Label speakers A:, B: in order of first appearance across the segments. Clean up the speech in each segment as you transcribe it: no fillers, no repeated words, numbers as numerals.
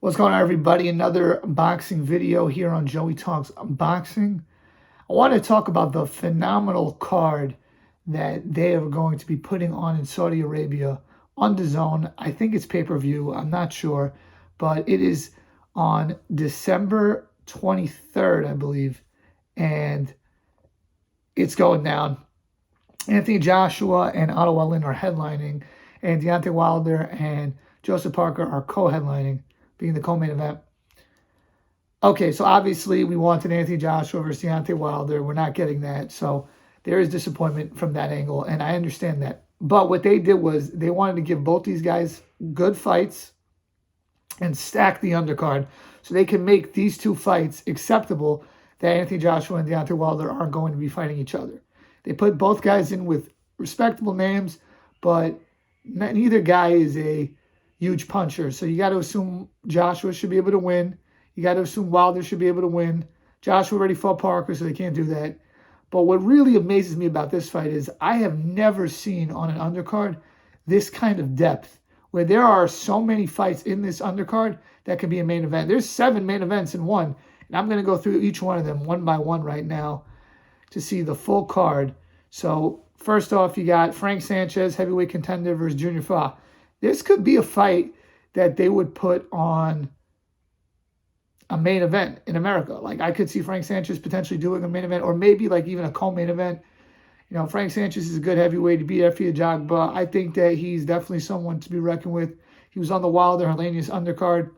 A: What's going on, everybody? Another boxing video here on Joey Talks Boxing. I want to talk about the phenomenal card that they are going to be putting on in Saudi Arabia on DAZN. I think it's pay-per-view. I'm not sure, but it is on December 23rd, I believe, and it's going down. Anthony Joshua and Otto Wallin are headlining, and Deontay Wilder and Joseph Parker are co-headlining, being the co-main event. Okay, so obviously we wanted Anthony Joshua versus Deontay Wilder. We're not getting that, so there is disappointment from that angle, and I understand that. But what they did was they wanted to give both these guys good fights and stack the undercard so they can make these two fights acceptable that Anthony Joshua and Deontay Wilder aren't going to be fighting each other. They put both guys in with respectable names, but neither guy is a huge puncher. So you got to assume Joshua should be able to win. You got to assume Wilder should be able to win. Joshua already fought Parker, so they can't do that. But what really amazes me about this fight is I have never seen on an undercard this kind of depth, where there are so many fights in this undercard that could be a main event. There's 7 main events in one, and I'm going to go through each one of them one by one right now to see the full card. So first off, you got Frank Sanchez, heavyweight contender, versus Junior Fa. This could be a fight that they would put on a main event in America. Like, I could see Frank Sanchez potentially doing a main event, or maybe like even a co-main event. You know, Frank Sanchez is a good heavyweight. He beat Effie Ajagba. I think that he's definitely someone to be reckoned with. He was on the Wilder Helenius undercard,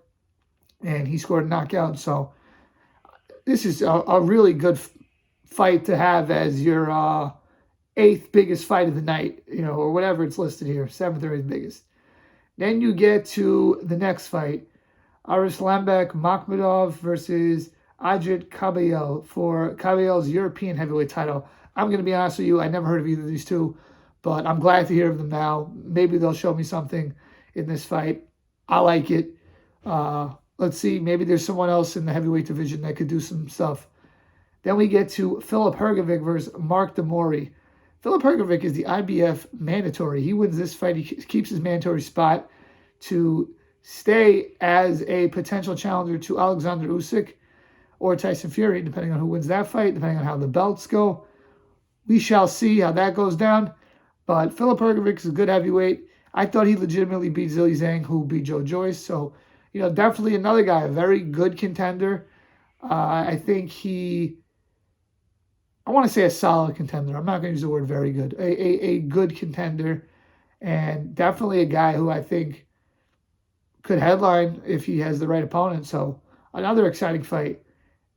A: and he scored a knockout. So this is a really good fight to have as your 8th biggest fight of the night, you know, or whatever it's listed here, 7th or 8th biggest. Then you get to the next fight, Arislanbek Makhmudov versus Ajit Kabayel for Kabayel's European heavyweight title. I'm going to be honest with you, I never heard of either of these two, but I'm glad to hear of them now. Maybe they'll show me something in this fight. I like it. Let's see, maybe there's someone else in the heavyweight division that could do some stuff. Then we get to Filip Hrgovic versus Mark Demori. Filip Hrgovic is the IBF mandatory. He wins this fight. He keeps his mandatory spot to stay as a potential challenger to Alexander Usyk or Tyson Fury, depending on who wins that fight, depending on how the belts go. We shall see how that goes down. But Filip Hrgovic is a good heavyweight. I thought he legitimately beat Zhilei Zhang, who beat Joe Joyce. So, you know, definitely another guy, a very good contender. I think I want to say a solid contender. I'm not going to use the word very good. A good contender, and definitely a guy who I think could headline if he has the right opponent. So another exciting fight.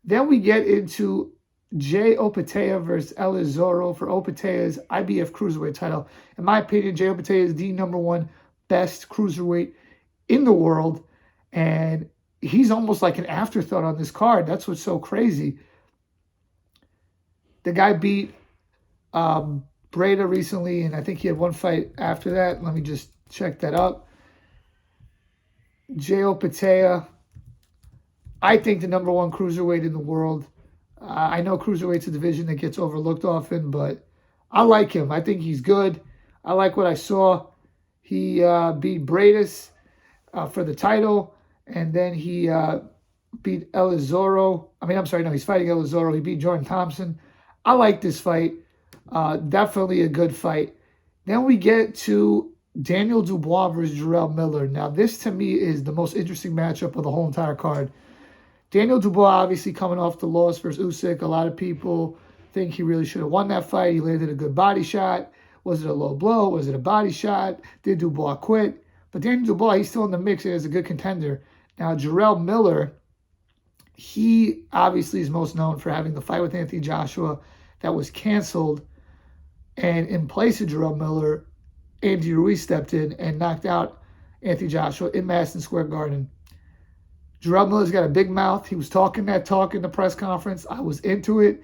A: Then we get into Jay Opetai versus Elizoro for Opetai's IBF cruiserweight title. In my opinion, Jay Opetai is the #1 best cruiserweight in the world, and he's almost like an afterthought on this card. That's what's so crazy. The guy beat Breda recently, and I think he had one fight after that. Let me just check that up. Jay Opetai, I think the #1 cruiserweight in the world. I know cruiserweight's a division that gets overlooked often, but I like him. I think he's good. I like what I saw. He beat Bradis for the title, and then he beat Elizoro. He's fighting Elizoro. He beat Jordan Thompson. I like this fight. Definitely a good fight. Then we get to Daniel Dubois versus Jarrell Miller. Now, this to me is the most interesting matchup of the whole entire card. Daniel Dubois obviously coming off the loss versus Usyk. A lot of people think he really should have won that fight. He landed a good body shot. Was it a low blow? Was it a body shot? Did Dubois quit? But Daniel Dubois, he's still in the mix as a good contender. Now, Jarrell Miller, he obviously is most known for having the fight with Anthony Joshua that was canceled. And in place of Jarrell Miller, Andy Ruiz stepped in and knocked out Anthony Joshua in Madison Square Garden. Jarrell Miller's got a big mouth. He was talking that talk in the press conference. I was into it.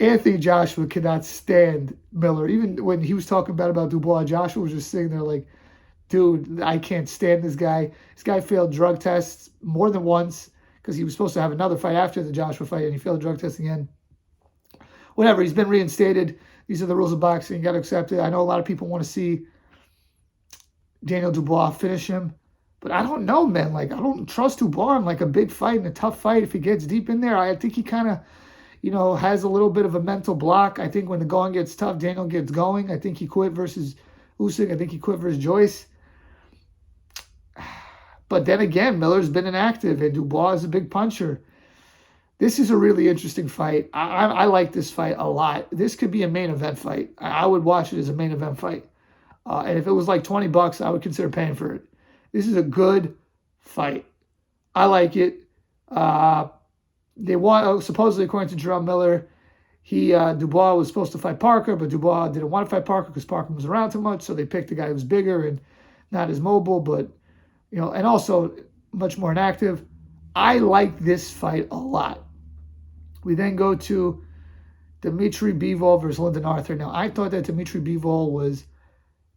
A: Anthony Joshua could not stand Miller. Even when he was talking about Dubois, Joshua was just sitting there like, dude, I can't stand this guy. This guy failed drug tests more than once because he was supposed to have another fight after the Joshua fight, and he failed drug testing again. Whatever, he's been reinstated. These are the rules of boxing. You got to accept it. I know a lot of people want to see Daniel Dubois finish him. But I don't know, man. Like, I don't trust Dubois in like a big fight and a tough fight. If he gets deep in there, I think he kind of, has a little bit of a mental block. I think when the going gets tough, Daniel gets going. I think he quit versus Usyk. I think he quit versus Joyce. But then again, Miller's been inactive, and Dubois is a big puncher. This is a really interesting fight. I like this fight a lot. This could be a main event fight. I would watch it as a main event fight. And if it was like $20, I would consider paying for it. This is a good fight. I like it. They want, supposedly, according to Jerome Miller, Dubois was supposed to fight Parker, but Dubois didn't want to fight Parker because Parker was around too much. So they picked a guy who was bigger and not as mobile, but and also much more inactive. I like this fight a lot. We then go to Dimitri Bivol versus Lyndon Arthur. Now, I thought that Dimitri Bivol was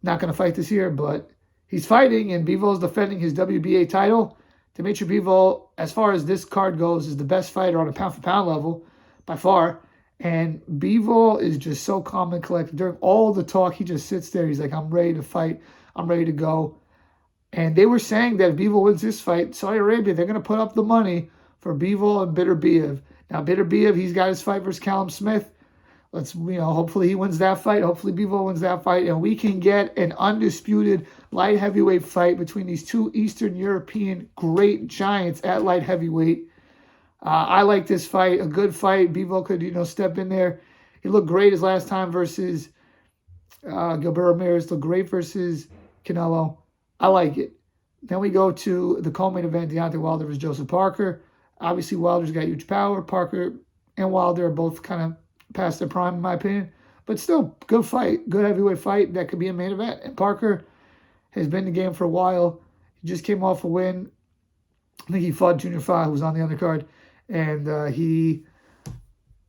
A: not going to fight this year, but he's fighting, and Bivol's defending his WBA title. Dimitri Bivol, as far as this card goes, is the best fighter on a pound-for-pound level by far. And Bivol is just so calm and collected. During all the talk, he just sits there. He's like, I'm ready to fight. I'm ready to go. And they were saying that if Bivol wins this fight, Saudi Arabia, they're going to put up the money for Bivol and Beterbiev. Now, Beterbiev, he's got his fight versus Callum Smith. Let's, hopefully he wins that fight. Hopefully Bivol wins that fight. And we can get an undisputed light heavyweight fight between these two Eastern European great giants at light heavyweight. I like this fight. A good fight. Bivol could, step in there. He looked great his last time versus Gilbert Ramirez. Looked great versus Canelo. I like it. Then we go to the co-main event, Deontay Wilder versus Joseph Parker. Obviously, Wilder's got huge power. Parker and Wilder are both kind of past their prime, in my opinion. But still, good fight. Good heavyweight fight. That could be a main event. And Parker has been in the game for a while. He just came off a win. I think he fought Junior Fa, who was on the undercard. And he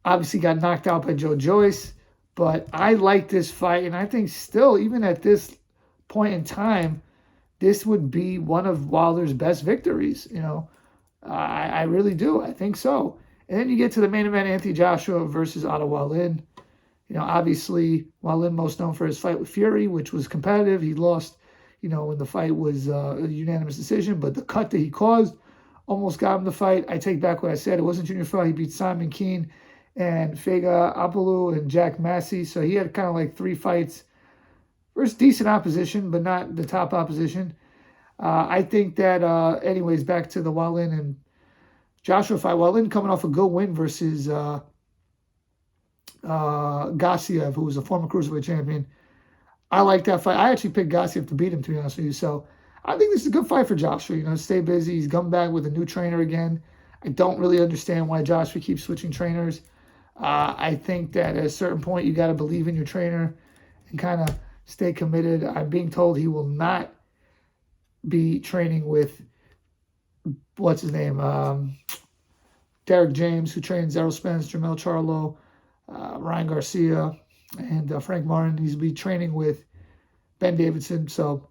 A: obviously got knocked out by Joe Joyce. But I like this fight. And I think still, even at this point in time, this would be one of Wilder's best victories. I really do. I think so. And then you get to the main event, Anthony Joshua versus Otto Wallin. Obviously, Wallin most known for his fight with Fury, which was competitive. He lost, when the fight was a unanimous decision. But the cut that he caused almost got him the fight. I take back what I said. It wasn't Junior Fa. He beat Simon Keane and Fega Apollo and Jack Massey. So he had kind of like 3 fights. First, decent opposition, but not the top opposition. I think that, anyways, back to the Wallin and Joshua fight. Wallin coming off a good win versus Gassiev, who was a former cruiserweight champion. I like that fight. I actually picked Gassiev to beat him, to be honest with you. So I think this is a good fight for Joshua. Stay busy. He's come back with a new trainer again. I don't really understand why Joshua keeps switching trainers. I think that at a certain point, you got to believe in your trainer and kind of stay committed. I'm being told he will not be training with, what's his name, Derek James, who trains Errol Spence, Jermell Charlo, Ryan Garcia, and Frank Martin. He's be training with Ben Davidson. So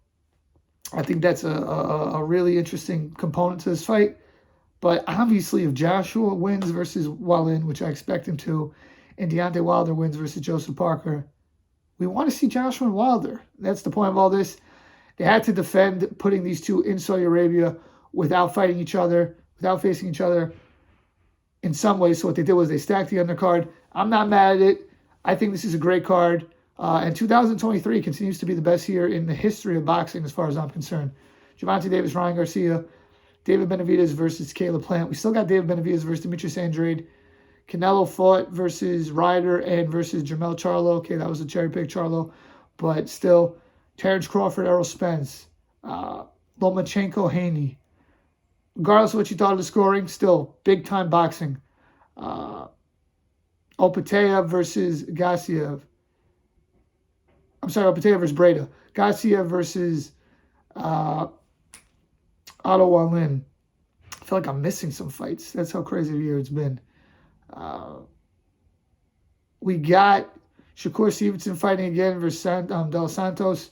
A: I think that's a really interesting component to this fight. But obviously, if Joshua wins versus Wallin, which I expect him to, and Deontay Wilder wins versus Joseph Parker, we want to see Joshua and Wilder. That's the point of all this. They had to defend putting these two in Saudi Arabia without fighting each other, without facing each other in some ways. So what they did was they stacked the undercard. I'm not mad at it. I think this is a great card. And 2023 continues to be the best year in the history of boxing as far as I'm concerned. Gervonta Davis, Ryan Garcia, David Benavidez versus Caleb Plant. We still got David Benavidez versus Demetrius Andrade. Canelo fought versus Ryder and versus Jermell Charlo. Okay, that was a cherry pick Charlo. But still, Terrence Crawford, Errol Spence, Lomachenko, Haney. Regardless of what you thought of the scoring, still big-time boxing. Opetai versus Gassiev. I'm sorry, Opetai versus Breda. Gassiev versus Otto Wallin. I feel like I'm missing some fights. That's how crazy the year it's been. We got Shakur Stevenson fighting again versus Del Santos.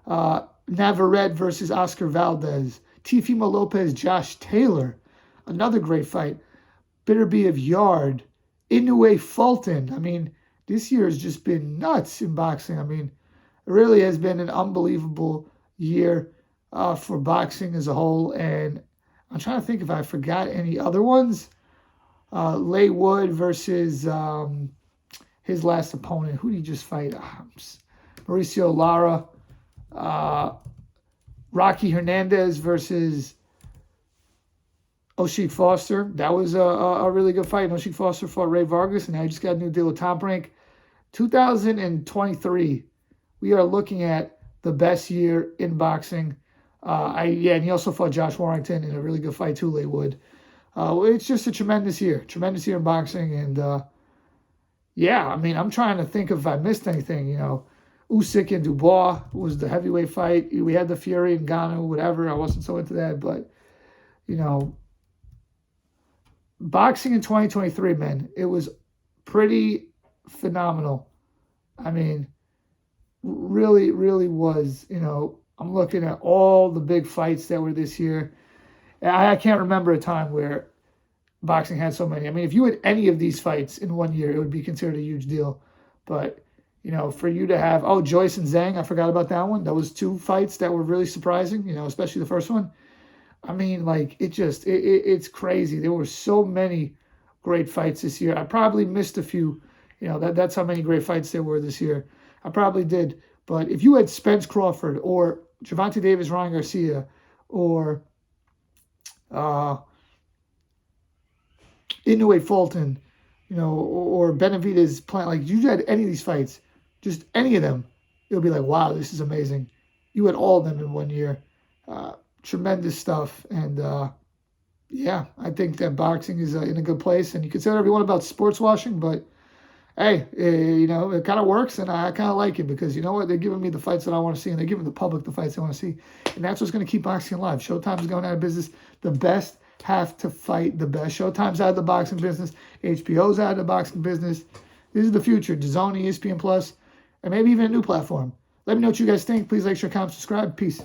A: Navarrete versus Oscar Valdez. Teofimo Lopez, Josh Taylor. Another great fight. Beterbiev Yard. Inoue Fulton. I mean, this year has just been nuts in boxing. I mean, it really has been an unbelievable year. for boxing as a whole. And I'm trying to think if I forgot any other ones. Leigh Wood versus his last opponent. Who did he just fight? Mauricio Lara. Rocky Hernandez versus O'Sheik Foster. That was a really good fight. O'Sheik Foster fought Ray Vargas, and now he just got a new deal with Top Rank. 2023, we are looking at the best year in boxing. And he also fought Josh Warrington in a really good fight too, Leigh Wood. It's just a tremendous year in boxing, and yeah, I mean, I'm trying to think if I missed anything. Usyk and Dubois was the heavyweight fight. We had the Fury and Ngannou, whatever. I wasn't so into that, but boxing in 2023, man, it was pretty phenomenal. I mean, really, really was. I'm looking at all the big fights that were this year. I can't remember a time where boxing had so many. I mean, if you had any of these fights in one year, it would be considered a huge deal. But, for you to have, Joyce and Zhang, I forgot about that one. That was two fights that were really surprising, especially the first one. I mean, like, it's crazy. There were so many great fights this year. I probably missed a few. That's how many great fights there were this year. I probably did. But if you had Spence Crawford or Gervonta Davis, Ryan Garcia, or Inoue Fulton, or Benavidez playing, like, you had any of these fights, just any of them, it'll be like, wow, this is amazing. You had all of them in one year. Tremendous stuff. And yeah, I think that boxing is in a good place. And you can say whatever you want about sports washing, but hey, it kind of works, and I kind of like it because you know what? They're giving me the fights that I want to see, and they're giving the public the fights they want to see. And that's what's going to keep boxing alive. Showtime's going out of business. The best have to fight the best. Showtime's out of the boxing business. HBO's out of the boxing business. This is the future. DAZN, ESPN+, and maybe even a new platform. Let me know what you guys think. Please like, share, comment, subscribe. Peace.